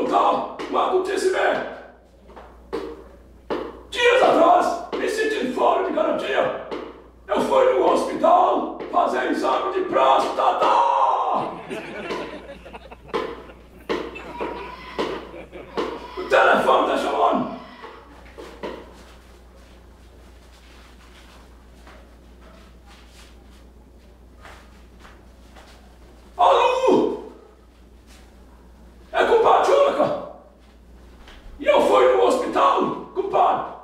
contar um acontecimento. Dias atrás, me sentindo fora de garantia, eu fui no hospital fazer exame de próstata. O telefone tá chamando. Alô? É compadre Única. E eu fui no hospital, compadre.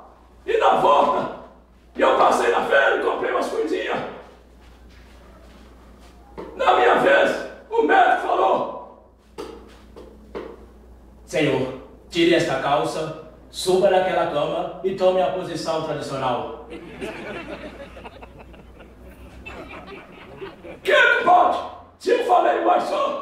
E na volta, eu passei na feira e comprei umas coisinhas. Na minha vez, o médico falou: Senhor, tire esta calça, suba naquela cama e tome a posição tradicional. Que, compadre? Se eu falei mais só,